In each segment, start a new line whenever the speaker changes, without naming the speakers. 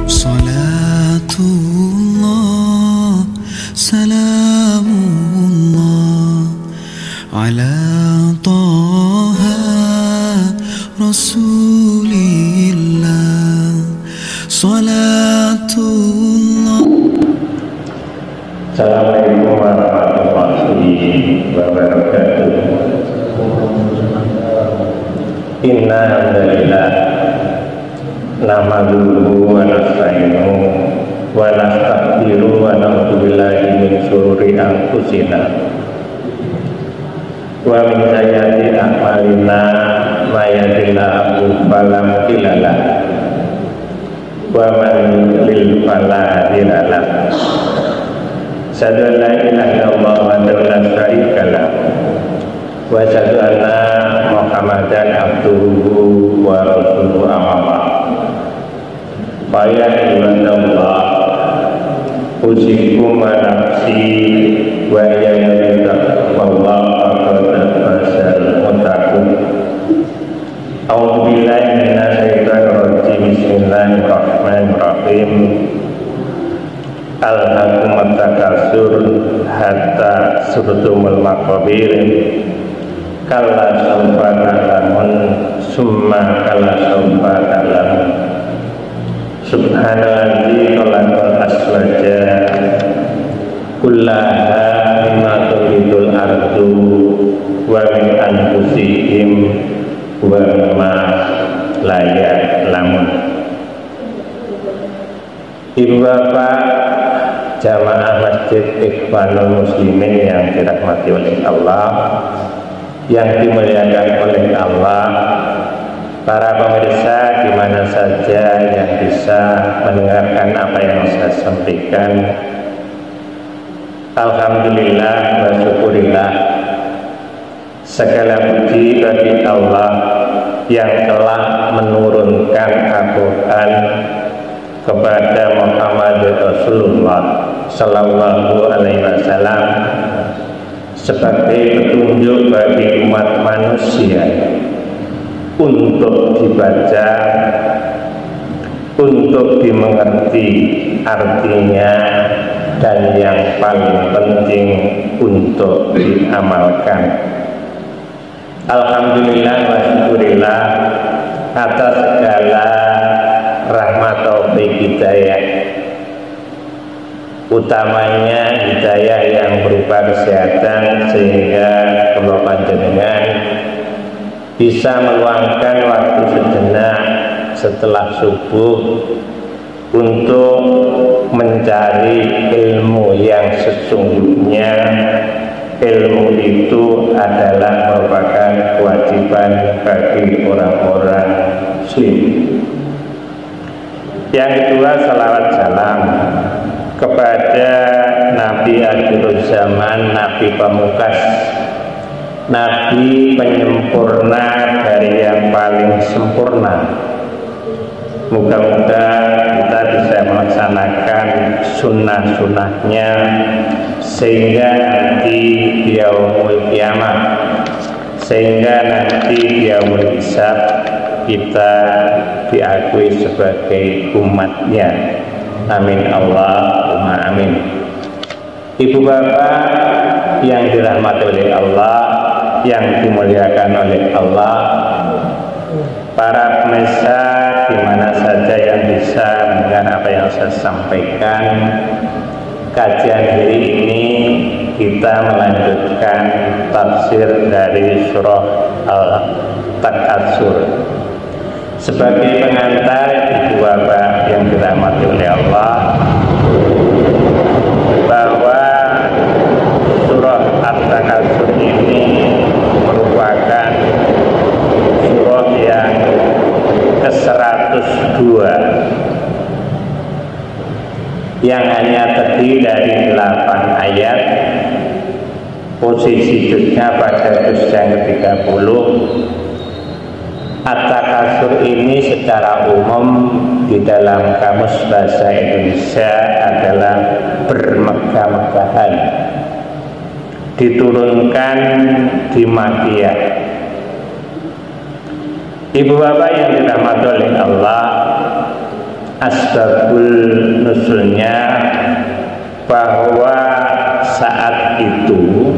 Salatullah, salamullah ala Taha Rasulillah. Salatullah.
Assalamualaikum warahmatullahi wabarakatuh. Inna hamdalillah nahmaduhu wa nasta'inuhu wa nastaghfiruhu wa na'udzu billahi min syururi anfusina wa min sayyiati a'malina may yahdihillahu fala mudilla lahu wa man yudlil fala hadiya lahu. Asyhadu an la ilaha illallah wahdahu la syarika lahu wa asyhadu anna Muhammadan abduhu wa rasuluhu amma ba'd. Fa ya ibadallah, usikum wa nafsi wa iyyakum wallahu faqad fasal muttaqun. A'udzu billahi minasy syaithanir rajim. Bismillahirrahmanirrahim. Alhaakumut takatsur hatta zurtumul maqabir. Kalla sawfa ta'lamun summa kalla sawfa ta'lamun. Subhanallazi khalaqal azwaja kullaha mimma tunbitul ardu wa min anfusihim wa mimma la ya'lamun. Ibu bapak jamaah Masjid Ikhwanul Muslimin yang dirahmati oleh Allah, yang dimuliakan oleh Allah, para pemirsa di mana saja yang bisa mendengarkan apa yang saya sampaikan, alhamdulillah wa syukurillah, segala puji bagi Allah yang telah menurunkan Al-Quran kepada Muhammad Rasulullah Sallallahu Alaihi Wasallam sebagai petunjuk bagi umat manusia untuk dibaca, untuk dimengerti artinya, dan yang paling penting untuk diamalkan. Alhamdulillah wa syukurillah atas segala rahmat taufik hidayah, utamanya hidayah yang berupa kesehatan, sehingga kalau panjenengan bisa meluangkan waktu sejenak setelah subuh untuk mencari ilmu yang sesungguhnya. Ilmu itu adalah merupakan kewajiban bagi orang-orang muslim. Yang kedua, salawat salam kepada Nabi akhir zaman, Nabi pamungkas, Nabi penyempurna dari yang paling sempurna. Moga-moga kita bisa melaksanakan sunnah-sunnahnya sehingga nanti di yaumul qiyamah, sehingga nanti di yaumul hisab kita diakui sebagai umatnya. Amin Allahumma amin. Ibu bapak yang dirahmati oleh Allah, yang dimuliakan oleh Allah, para pemirsa di mana saja yang bisa mendengar apa yang saya sampaikan, kajian hari ini kita melanjutkan tafsir dari surah Al-Takatsur. Sebagai pengantar, ibu bapak yang dirahmati oleh Allah, bahwa surah Al-Takatsur ini merupakan surah yang ke-102 yang hanya terdiri dari 8 ayat. Posisi juznya pada juz yang ke-30. At-Takatsur ini secara umum di dalam kamus bahasa Indonesia adalah bermegah-megahan, diturunkan di Makkiyah. Ibu bapak yang dirahmati oleh Allah, asbabul nuzulnya bahwa saat itu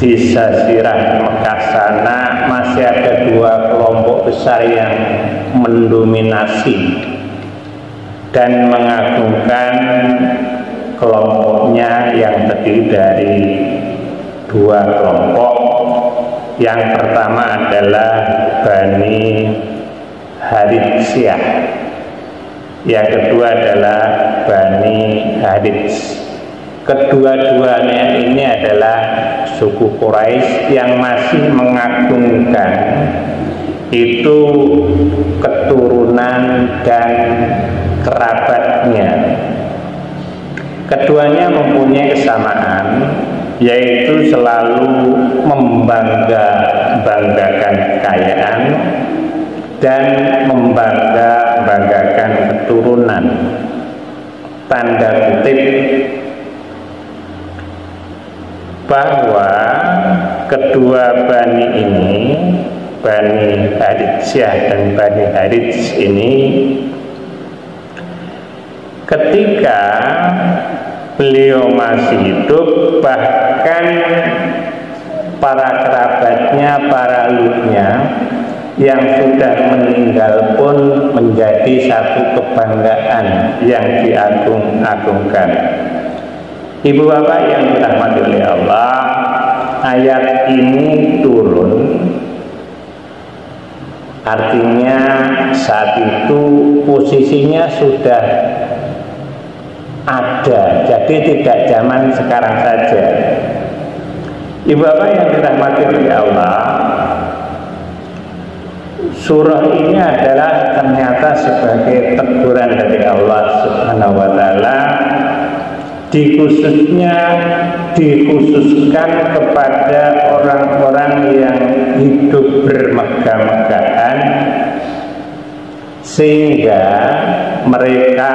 di Jazirah Mekah sana masih ada dua kelompok besar yang mendominasi dan mengagungkan kelompoknya yang terdiri dari dua kelompok. Yang pertama adalah Bani Haritsiyah, yang kedua adalah Bani Harits. Kedua-duanya ini adalah suku Quraisy yang masih mengagungkan itu keturunan dan kerabatnya. Keduanya mempunyai kesamaan, yaitu selalu membanggakan kekayaan dan membanggakan keturunan. Tanda kutip, bahwa kedua bani ini, Bani Haritsiyah dan Bani Harits ini, ketika beliau masih hidup, bahkan para kerabatnya, para leluhurnya yang sudah meninggal pun menjadi satu kebanggaan yang diagung-agungkan. Ibu bapak yang dirahmati oleh Allah, ayat ini turun, artinya saat itu posisinya sudah ada, jadi tidak zaman sekarang saja. Ibu bapak yang dirahmati oleh Allah, surah ini adalah ternyata sebagai teguran dari Allah Subhanahu wa Ta'ala, dikhususkan kepada orang-orang yang hidup bermegah-megahan, sehingga mereka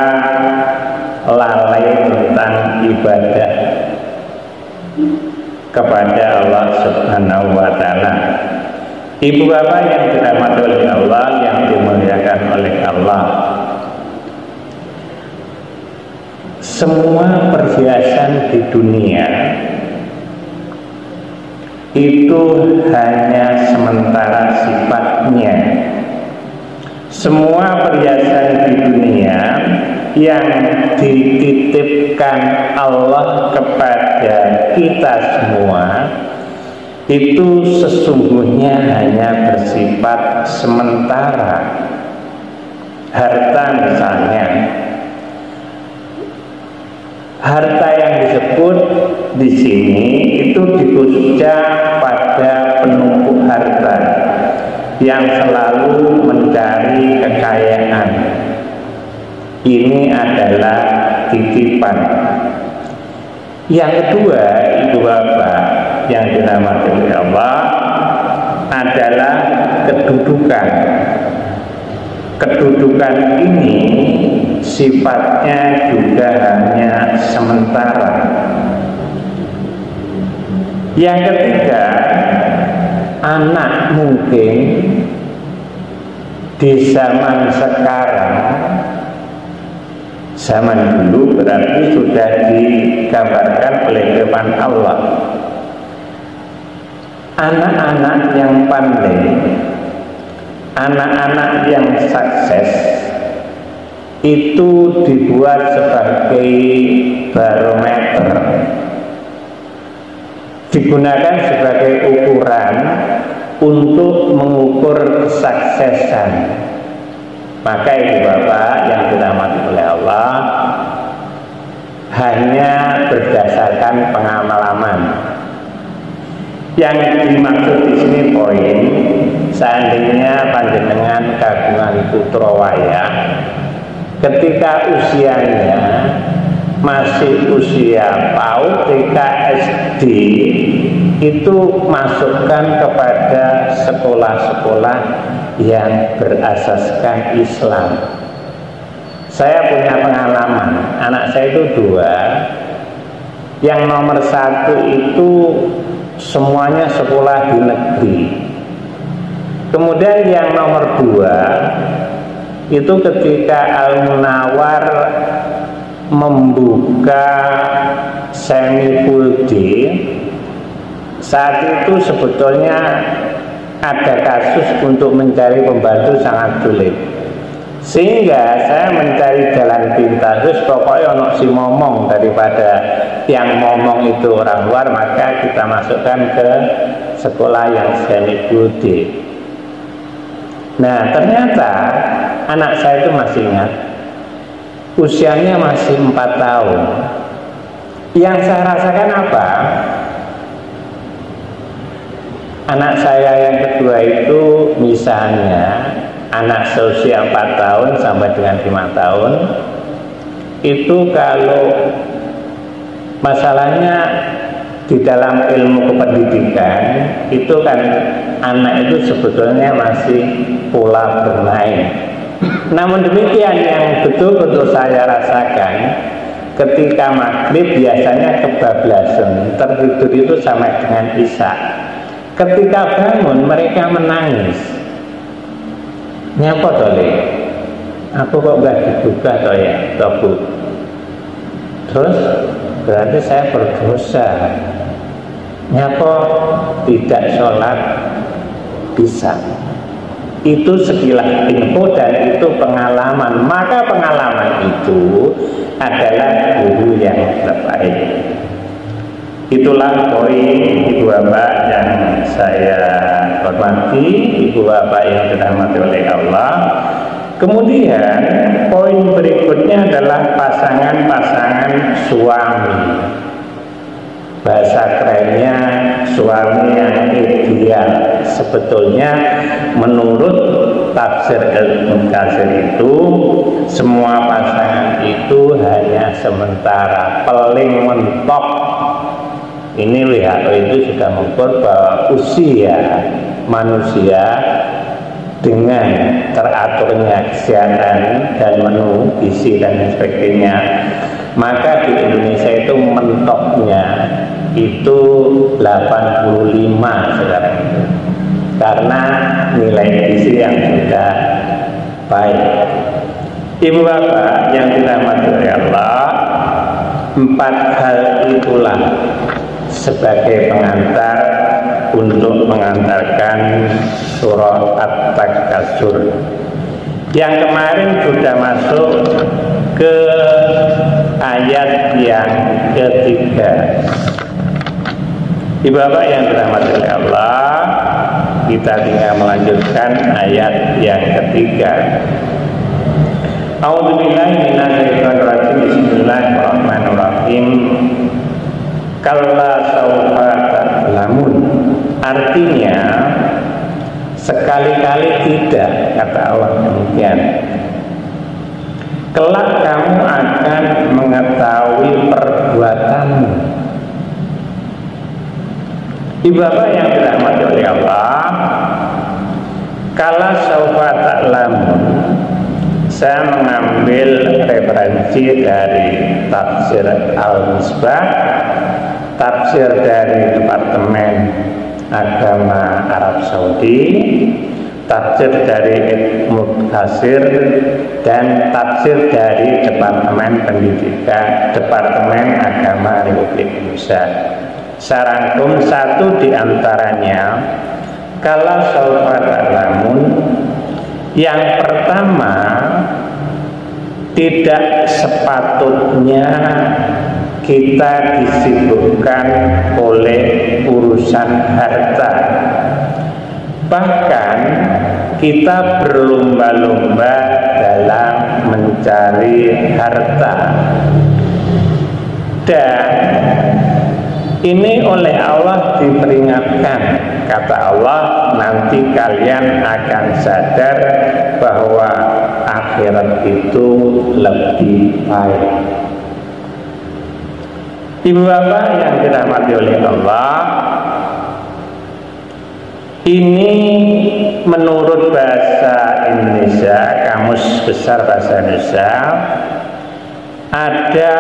lalai tentang ibadah kepada Allah Subhanahu wa Ta'ala. Ibu bapak yang dirahmati oleh Allah, yang dimuliakan oleh Allah, semua perhiasan di dunia itu hanya sementara sifatnya. Semua perhiasan di dunia yang dititipkan Allah kepada kita semua itu sesungguhnya hanya bersifat sementara. Harta misalnya, harta yang disebut di sini itu dikhususkan pada penumpuk harta yang selalu mencari kekayaan. Ini adalah titipan. Yang kedua, ibu bapak yang dirahmati oleh Allah, adalah kedudukan. Kedudukan ini sifatnya juga hanya sementara. Yang ketiga, anak mungkin di zaman sekarang, zaman dulu berarti sudah digambarkan oleh firman Allah. Anak-anak yang pandai, anak-anak yang sukses itu dibuat sebagai barometer, digunakan sebagai ukuran untuk mengukur kesuksesan. Maka ibu bapak yang dirahmati oleh Allah, hanya berdasarkan pengalaman. Yang dimaksud di sini poin, seandainya panjenengan kagungan putra wayah, ketika usianya masih usia PAUD, TK, SD, itu masukkan kepada sekolah-sekolah yang berasaskan Islam. Saya punya pengalaman, anak saya itu dua. Yang nomor satu itu semuanya sekolah di negeri. Kemudian yang nomor dua itu ketika Al-Munawwar membuka semi full day, saat itu sebetulnya ada kasus untuk mencari pembantu sangat sulit, sehingga saya mencari jalan pintas. Pokoknya ono si momong, daripada yang momong itu orang luar, maka kita masukkan ke sekolah yang semi full day. Nah, ternyata anak saya itu masih ingat, usianya masih 4 tahun. Yang saya rasakan apa? Anak saya yang kedua itu misalnya anak seusia 4 tahun sampai dengan 5 tahun itu, kalau masalahnya di dalam ilmu kependidikan itu kan anak itu sebetulnya masih pola bermain. Namun demikian, yang betul-betul saya rasakan ketika maghrib biasanya kebablasan, tertidur itu sama dengan isya. Ketika bangun mereka menangis. Nyapa tole? Aku kok gak dibuka toh ya, toh Bu? Terus berarti saya berdosa. Nyapa tidak sholat bisa. Itu sekilas info dan itu pengalaman. Maka pengalaman itu adalah guru yang terbaik. Itulah poin ibu bapak yang saya hormati, ibu bapak yang dirahmati oleh Allah. Kemudian poin berikutnya adalah pasangan-pasangan suami. Bahasa kerennya suami yang ideal. Sebetulnya menurut tafsir Ibnu Katsir itu semua pasangan itu hanya sementara, paling mentok. Ini WHO itu sudah mengukur bahwa usia manusia dengan teraturnya kesehatan dan menu gizi dan sebagainya, maka di Indonesia itu mentoknya itu 85 sekarang itu, karena nilai gizi yang sudah baik. Ibu bapak yang dirahmati oleh Allah, 4 hal itulah sebagai pengantar untuk mengantarkan surah At-Takatsur yang kemarin sudah masuk ke ayat yang ketiga. Ibu bapak yang dirahmati oleh Allah, kita tinggal melanjutkan ayat yang ketiga. A'udzubillahi minasyaitonir rajim. Bismillahirrahmanirrahim. Kalla saufa ta'lamun. Artinya sekali-kali tidak, kata Allah demikian. Kelak kamu akan mengetahui perbuatanmu. Ibu bapak yang dirahmati oleh Allah, kalla saufa ta'lamun, saya mengambil referensi dari tafsir Al-Misbah, tafsir dari Departemen Agama Arab Saudi, tafsir dari Ibnu Katsir, dan tafsir dari Departemen Pendidikan Departemen Agama Republik Indonesia. Sarangkum satu diantaranya, kalau saufa ta'lamun, yang pertama, tidak sepatutnya kita disibukkan oleh urusan harta. Bahkan kita berlomba-lomba dalam mencari harta. Dan ini oleh Allah diperingatkan. Kata Allah, nanti kalian akan sadar bahwa akhirat itu lebih baik. Ibu bapak yang dirahmati oleh Allah, ini menurut bahasa Indonesia, Kamus Besar Bahasa Indonesia, ada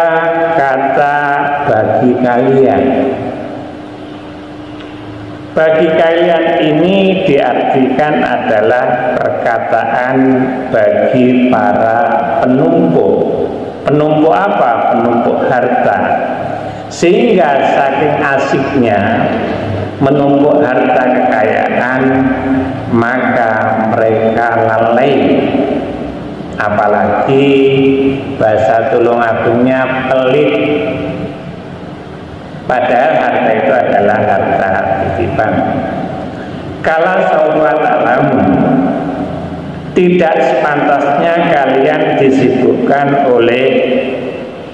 kata bagi kalian. Bagi kalian ini diartikan adalah perkataan bagi para penumpuk. Penumpuk apa? Penumpuk harta. Sehingga saking asiknya menumpuk harta kekayaan, maka mereka lalai. Apalagi bahasa Tulungagunnya pelit. Padahal harta itu adalah harta titipan. Kalau sawfa ta'lamun, tidak sepantasnya kalian disibukkan oleh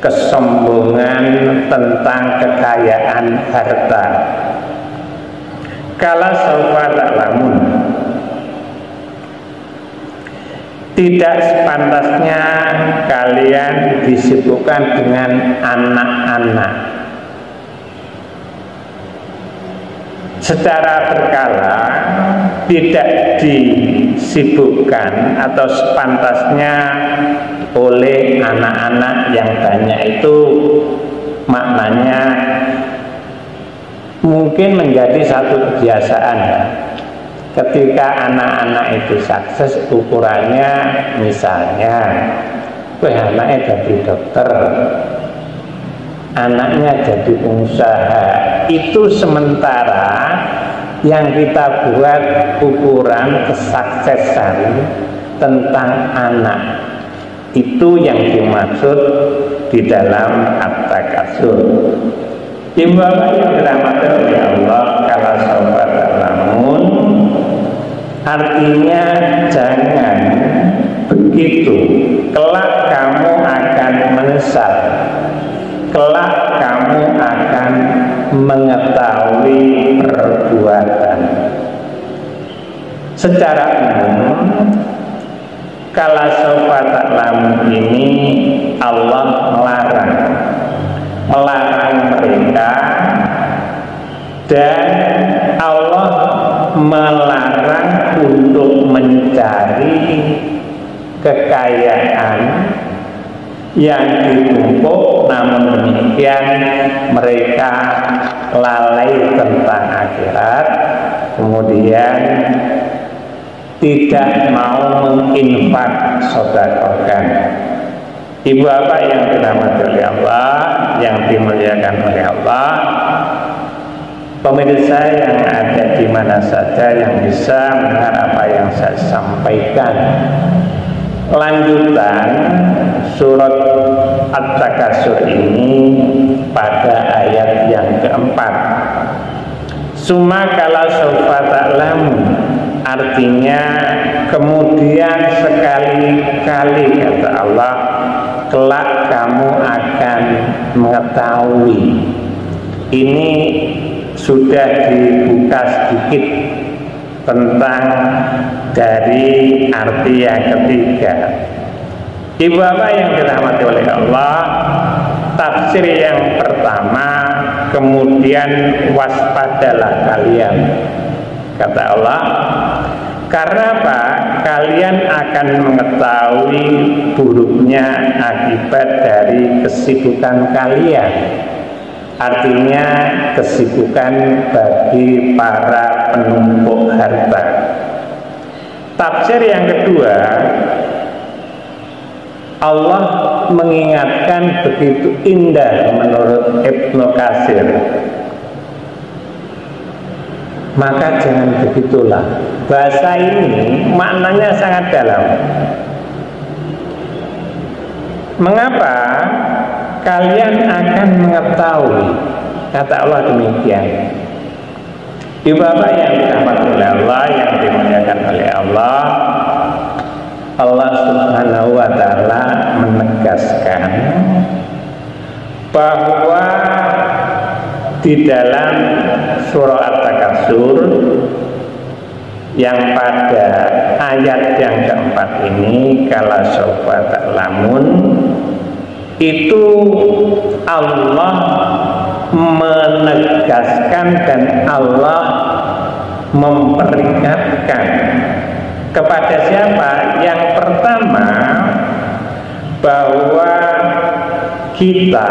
kesombongan tentang kekayaan harta. Kalau sawfa ta'lamun, tidak sepantasnya kalian disibukkan dengan anak-anak. Secara berkala tidak disibukkan atau sepantasnya oleh anak-anak yang banyak. Itu maknanya mungkin menjadi satu kebiasaan ya. Ketika anak-anak itu sukses, ukurannya misalnya anaknya jadi dokter, anaknya jadi pengusaha. Itu sementara yang kita buat ukuran kesuksesan tentang anak. Itu yang dimaksud di dalam at-takasur. Ibu bapak yang dirahmati oleh Allah, kalau sawfa ta'lamun, artinya jangan begitu. Kelak kamu akan menyesal. Kelak kamu akan mengetahui perbuatan. Secara umum, kalau sawfa ta'lamun ini Allah melarang mereka, dan Allah melarang untuk mencari kekayaan yang ditumpuk. Namun demikian mereka lalai tentang akhirat, kemudian tidak mau menginfak sedekahkan. Ibu bapak yang dirahmati oleh Allah, yang dimuliakan oleh Allah, pemirsa yang ada di mana saja yang bisa mendengar apa yang saya sampaikan. Lanjutan surat At-Takasur ini pada ayat yang keempat. Summa kalau sawfa ta'lamun, artinya kemudian sekali-kali, kata Allah, kelak kamu akan mengetahui. Ini sudah dibuka sedikit tentang dari arti yang ketiga. Ibu bapak yang dirahmati oleh Allah, tafsir yang pertama, kemudian waspadalah kalian, kata Allah, karena apa? Kalian akan mengetahui buruknya akibat dari kesibukan kalian. Artinya kesibukan bagi para penumpuk harta. Tafsir yang kedua, Allah mengingatkan begitu indah menurut Ibnu Katsir. Maka jangan begitulah. Bahasa ini maknanya sangat dalam. Mengapa? Kalian akan mengetahui, kata Allah demikian. Ibu bapak yang dirahmati oleh Allah, yang dimuliakan oleh Allah, Allah Subhanahu wa ta'ala menegaskan bahwa di dalam surah At-Takasur yang pada ayat yang keempat ini, kalau sawfa ta'lamun, itu Allah menegaskan dan Allah memperingatkan kepada siapa? Yang pertama, bahwa kita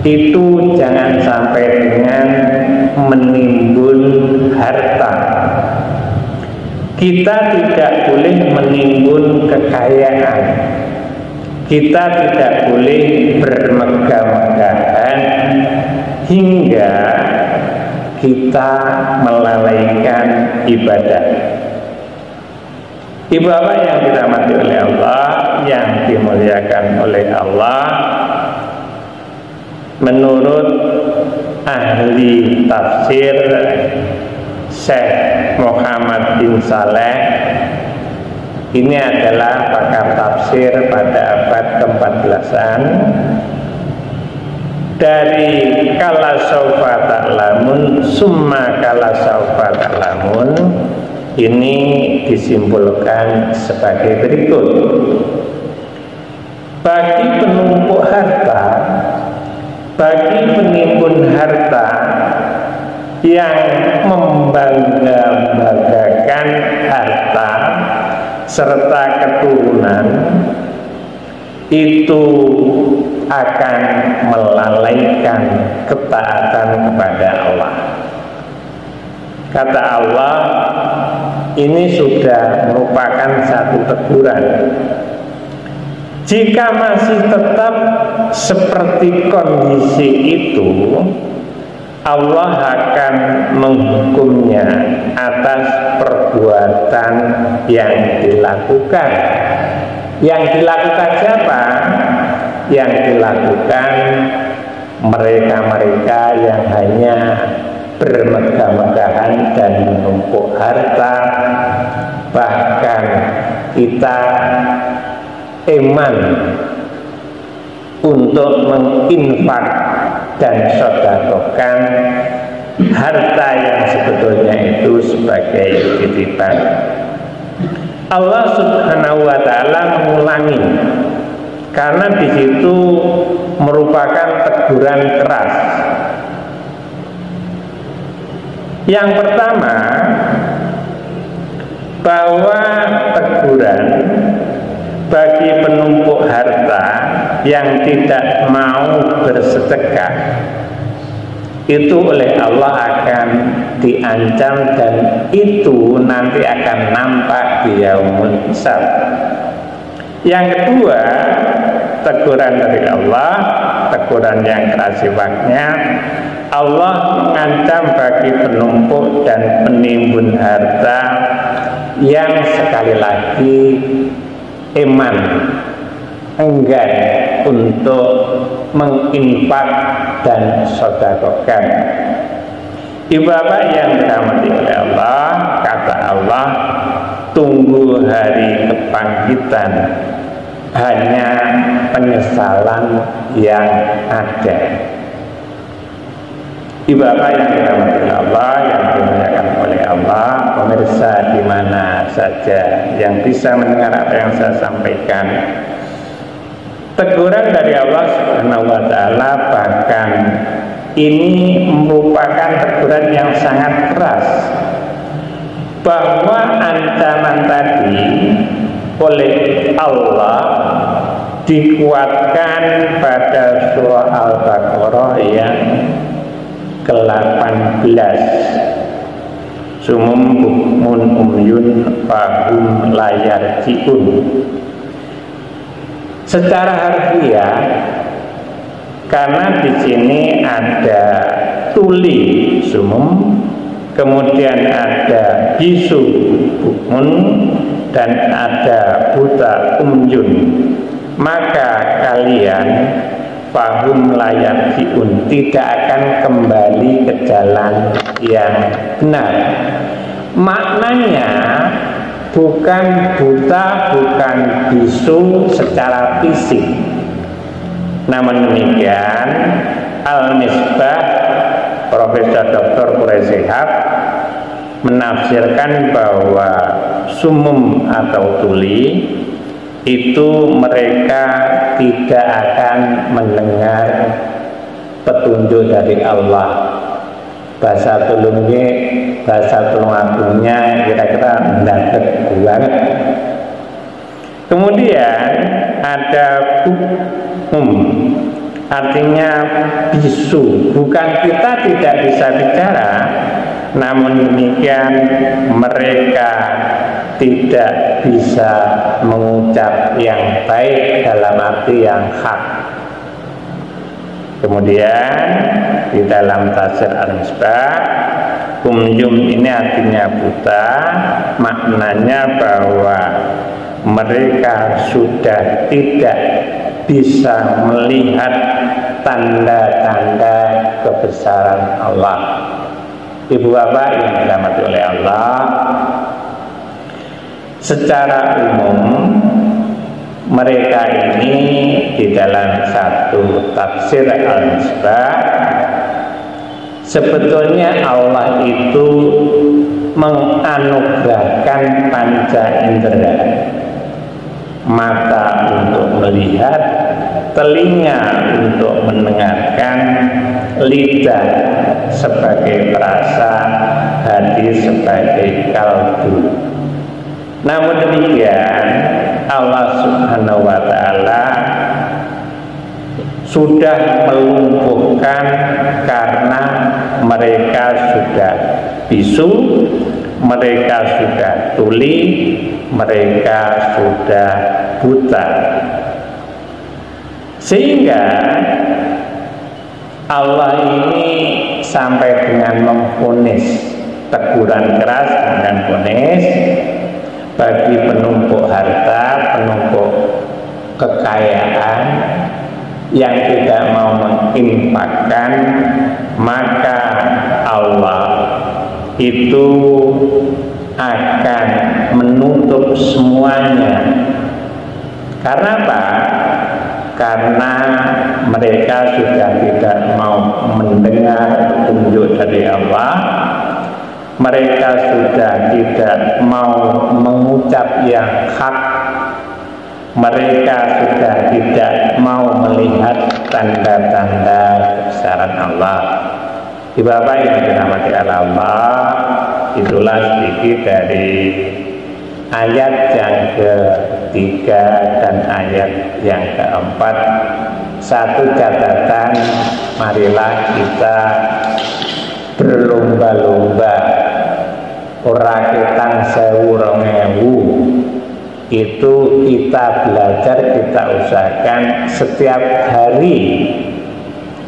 itu jangan sampai dengan menimbun harta. Kita tidak boleh menimbun kekayaan. Kita tidak boleh bermegah-megahan hingga kita melalaikan ibadah. Ibu bapak yang dirahmati oleh Allah, yang dimuliakan oleh Allah, menurut ahli tafsir Syekh Muhammad bin Saleh, ini adalah pakar tafsir pada abad ke-14-an, dari kala saufa ta'lamun summa kala saufa ta'lamun, ini disimpulkan sebagai berikut. Bagi penumpuk harta, bagi penimbun harta yang membangga-banggakan harta serta keturunan, itu akan melalaikan ketaatan kepada Allah. Kata Allah, ini sudah merupakan satu teguran. Jika masih tetap seperti kondisi itu, Allah akan menghukumnya atas perbuatan yang dilakukan. Yang dilakukan siapa? Yang dilakukan mereka-mereka yang hanya bermegah-megahan dan menumpuk harta. Bahkan kita iman untuk menginfak dan sedekahkan harta yang sebetulnya itu sebagai titipan. Allah Subhanahu wa taala mengulangi, karena di situ merupakan teguran keras. Yang pertama, bahwa teguran bagi penumpuk harta yang tidak mau bersedekah itu oleh Allah akan diancam, dan itu nanti akan nampak di yaumul hisab. Yang kedua, teguran dari Allah, teguran yang keras sifatnya. Allah mengancam bagi penumpuk dan penimbun harta yang sekali lagi iman, enggan untuk menginfak dan sedekahkan. Ibu bapak yang dirahmati oleh Allah, kata Allah, tunggu hari kebangkitan, hanya penyesalan yang ada. Ibu bapak yang dirahmati oleh Allah, yang dimuliakan oleh Allah, pemirsa di mana saja yang bisa mendengar apa yang saya sampaikan, teguran dari Allah Subhanahu wa taala bahkan ini merupakan teguran yang sangat keras, bahwa ancaman tadi oleh Allah dikuatkan pada surah Al-Baqarah yang ke-18. Sumum bukmun umyun fahum layar jiun. Secara harfiah, karena di sini ada tuli sumum, kemudian ada bisu bukmun, dan ada buta umyun, maka kalian fahum layak diun, tidak akan kembali ke jalan yang benar. Maknanya bukan buta, bukan bisu secara fisik. Namun demikian, Al-Misbah Profesor Dr. Quraisihab menafsirkan bahwa sumum atau tuli itu mereka tidak akan mendengar petunjuk dari Allah. Bahasa tulungnya, bahasa tulung agungnya kira-kira mendadak banget. Kemudian ada hukum, artinya bisu. Bukan kita tidak bisa bicara, namun demikian mereka tidak bisa mengucap yang baik dalam arti yang hak. Kemudian di dalam tafsir Al-Misbah, kumjum ini artinya buta, maknanya bahwa mereka sudah tidak bisa melihat tanda-tanda kebesaran Allah. Ibu bapak yang dirahmati oleh Allah, secara umum mereka ini di dalam satu tafsir Al-Misbah, sebetulnya Allah itu menganugerahkan panca indera, mata untuk melihat, telinga untuk mendengarkan, lidah sebagai perasa, hati sebagai kalbu. Namun demikian Allah Subhanahu wa ta'ala sudah melumpuhkan karena mereka sudah bisu, mereka sudah tuli, mereka sudah buta. Sehingga Allah ini sampai dengan memvonis teguran keras dan vonis bagi penumpuk harta, penumpuk kekayaan yang tidak mau menginfakkan, maka Allah itu akan menutup semuanya. Karena apa? Karena mereka sudah tidak mau mendengar petunjuk dari Allah, mereka sudah tidak mau mengucap yang hak, mereka sudah tidak mau melihat tanda-tanda kebesaran Allah. Bapak yang dirahmati Allah, itulah sedikit dari ayat yang ketiga dan ayat yang keempat. Satu catatan, marilah kita berlomba-lomba ora ketang 1000 itu kita belajar, kita usahakan setiap hari.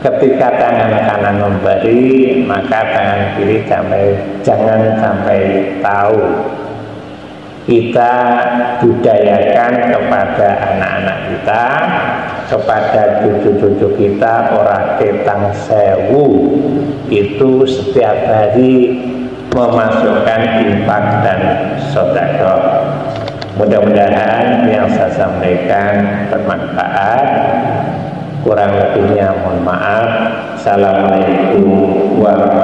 Ketika tangan kanan memberi, maka tangan kiri jangan sampai tahu. Kita budayakan kepada anak-anak kita, kepada cucu-cucu kita, orang ketang 1000 itu setiap hari memasukkan infak dan sedekah. Mudah-mudahan yang saya sampaikan bermanfaat. Kurang lebihnya mohon maaf. Assalamualaikum warahmatullahi wabarakatuh.